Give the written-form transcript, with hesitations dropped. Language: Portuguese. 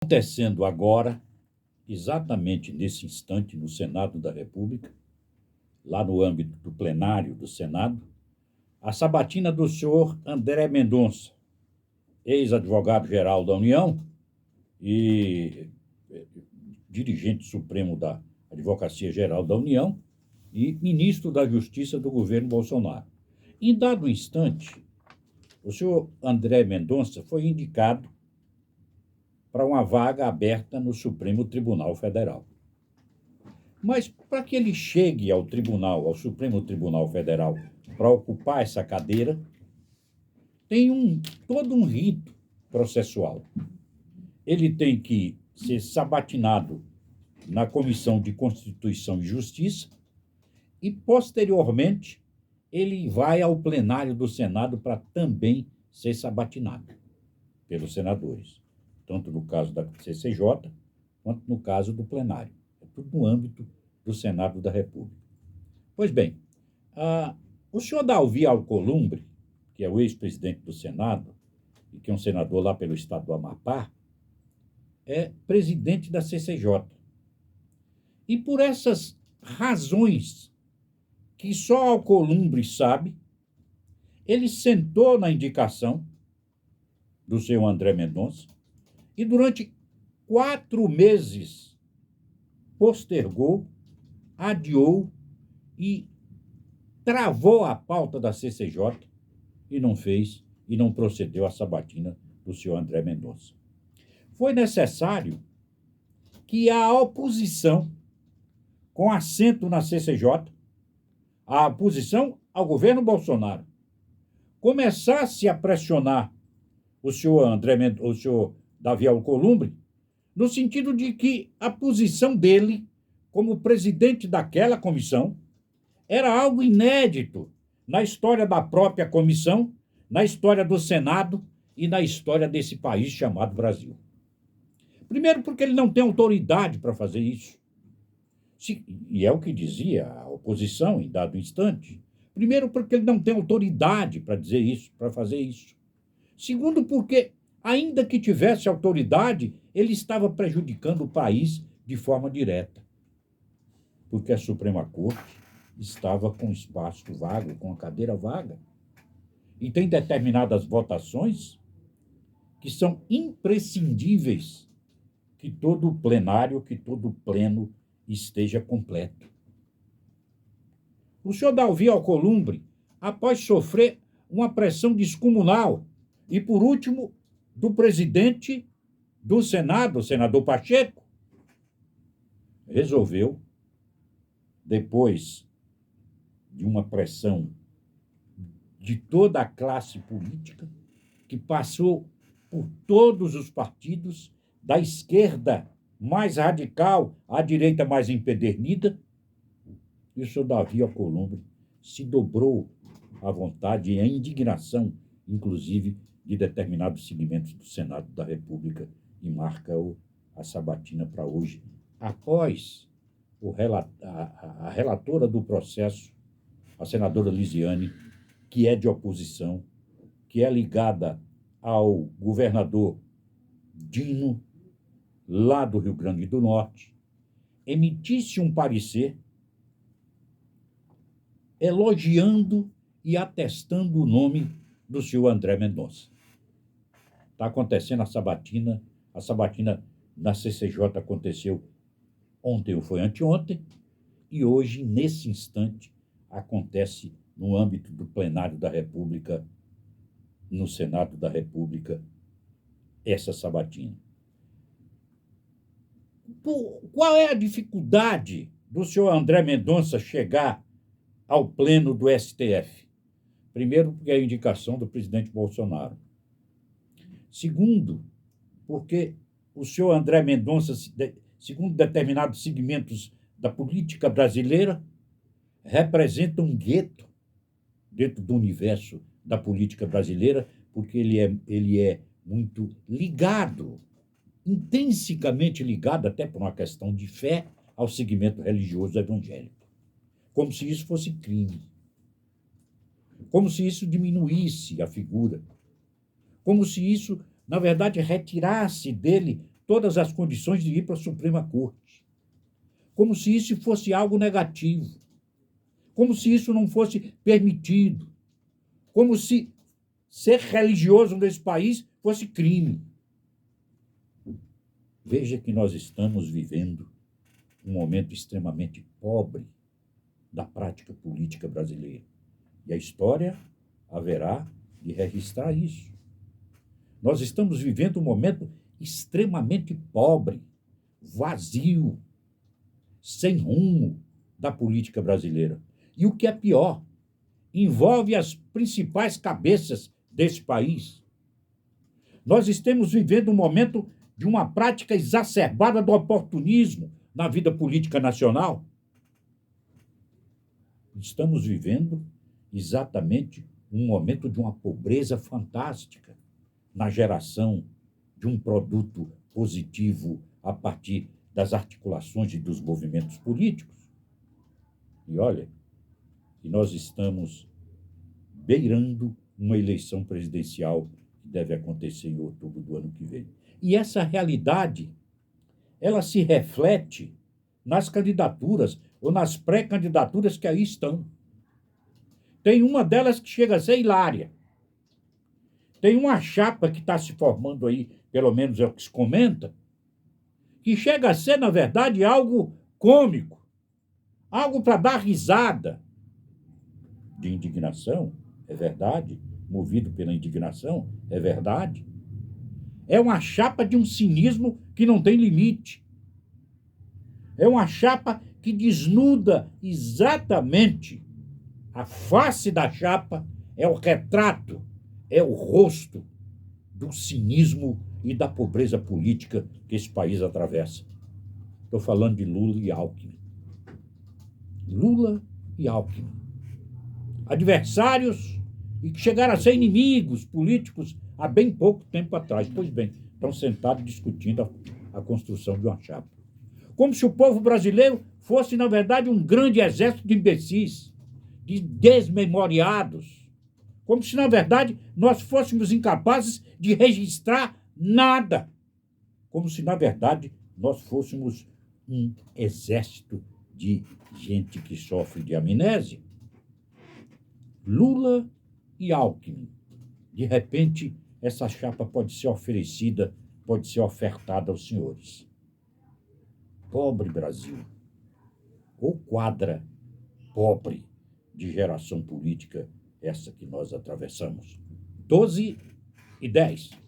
Acontecendo agora, exatamente nesse instante, no Senado da República, lá no âmbito do plenário do Senado, a sabatina do senhor André Mendonça, ex-advogado-geral da União e dirigente supremo da Advocacia Geral da União e ministro da Justiça do governo Bolsonaro. Em dado instante, o senhor André Mendonça foi indicado para uma vaga aberta no Supremo Tribunal Federal. Mas para que ele chegue ao Supremo Tribunal Federal, para ocupar essa cadeira, tem todo um rito processual. Ele tem que ser sabatinado na Comissão de Constituição e Justiça e, posteriormente, ele vai ao plenário do Senado para também ser sabatinado pelos senadores, tanto no caso da CCJ, quanto no caso do plenário. É tudo no âmbito do Senado da República. Pois bem, o senhor Davi Alcolumbre, que é o ex-presidente do Senado, e que é um senador lá pelo estado do Amapá, é presidente da CCJ. E por essas razões que só Alcolumbre sabe, ele sentou na indicação do senhor André Mendonça e durante 4 meses postergou, adiou e travou a pauta da CCJ e não procedeu à sabatina do senhor André Mendonça. Foi necessário que a oposição, com assento na CCJ, a oposição ao governo Bolsonaro, começasse a pressionar o senhor Davi Alcolumbre, no sentido de que a posição dele, como presidente daquela comissão, era algo inédito na história da própria comissão, na história do Senado e na história desse país chamado Brasil. Primeiro, porque ele não tem autoridade para fazer isso. E é o que dizia a oposição em dado instante. Primeiro, porque ele não tem autoridade para dizer isso, para fazer isso. Segundo, porque, ainda que tivesse autoridade, ele estava prejudicando o país de forma direta. Porque a Suprema Corte estava com espaço vago, com a cadeira vaga. E tem determinadas votações que são imprescindíveis que todo plenário, que todo pleno esteja completo. O senhor Davi Alcolumbre, após sofrer uma pressão descomunal, e por último, do presidente do Senado, o senador Pacheco, resolveu, depois de uma pressão de toda a classe política, que passou por todos os partidos, da esquerda mais radical à direita mais empedernida, e o senhor Davi Alcolumbre se dobrou à vontade e à indignação, inclusive, de determinados segmentos do Senado da República, e marca a sabatina para hoje, após a relatora do processo, a senadora Lisiane, que é de oposição, que é ligada ao governador Dino, lá do Rio Grande do Norte, emitisse um parecer elogiando e atestando o nome do senhor André Mendonça. Está acontecendo a sabatina na CCJ aconteceu ontem ou foi anteontem, e hoje, nesse instante, acontece no âmbito do plenário da República, no Senado da República, essa sabatina. Qual é a dificuldade do senhor André Mendonça chegar ao pleno do STF? Primeiro, porque é a indicação do presidente Bolsonaro. Segundo, porque o senhor André Mendonça, segundo determinados segmentos da política brasileira, representa um gueto dentro do universo da política brasileira, porque ele é muito ligado, intrinsecamente ligado, até por uma questão de fé, ao segmento religioso evangélico. Como se isso fosse crime. Como se isso diminuísse a figura. Como se isso, na verdade, retirasse dele todas as condições de ir para a Suprema Corte. Como se isso fosse algo negativo. Como se isso não fosse permitido. Como se ser religioso nesse país fosse crime. Veja que nós estamos vivendo um momento extremamente pobre da prática política brasileira. E a história haverá de registrar isso. Nós estamos vivendo um momento extremamente pobre, vazio, sem rumo da política brasileira. E o que é pior, envolve as principais cabeças desse país. Nós estamos vivendo um momento de uma prática exacerbada do oportunismo na vida política nacional. Estamos vivendo exatamente um momento de uma pobreza fantástica na geração de um produto positivo a partir das articulações e dos movimentos políticos. E olha, que nós estamos beirando uma eleição presidencial que deve acontecer em outubro do ano que vem. E essa realidade, ela se reflete nas candidaturas ou nas pré-candidaturas que aí estão. Tem uma delas que chega a ser hilária. Tem uma chapa que está se formando aí, pelo menos é o que se comenta, que chega a ser, na verdade, algo cômico, algo para dar risada. De indignação, é verdade, movido pela indignação, é verdade. É uma chapa de um cinismo que não tem limite. É uma chapa que desnuda exatamente a face da chapa, é o retrato, é o rosto do cinismo e da pobreza política que esse país atravessa. Estou falando de Lula e Alckmin. Lula e Alckmin. Adversários e que chegaram a ser inimigos políticos há bem pouco tempo atrás. Pois bem, estão sentados discutindo a construção de uma chapa. Como se o povo brasileiro fosse, na verdade, um grande exército de imbecis, de desmemoriados. Como se, na verdade, nós fôssemos incapazes de registrar nada. Como se, na verdade, nós fôssemos um exército de gente que sofre de amnésia. Lula e Alckmin. De repente, essa chapa pode ser oferecida, pode ser ofertada aos senhores. Pobre Brasil. Ou quadra pobre de geração política essa que nós atravessamos. 12:10.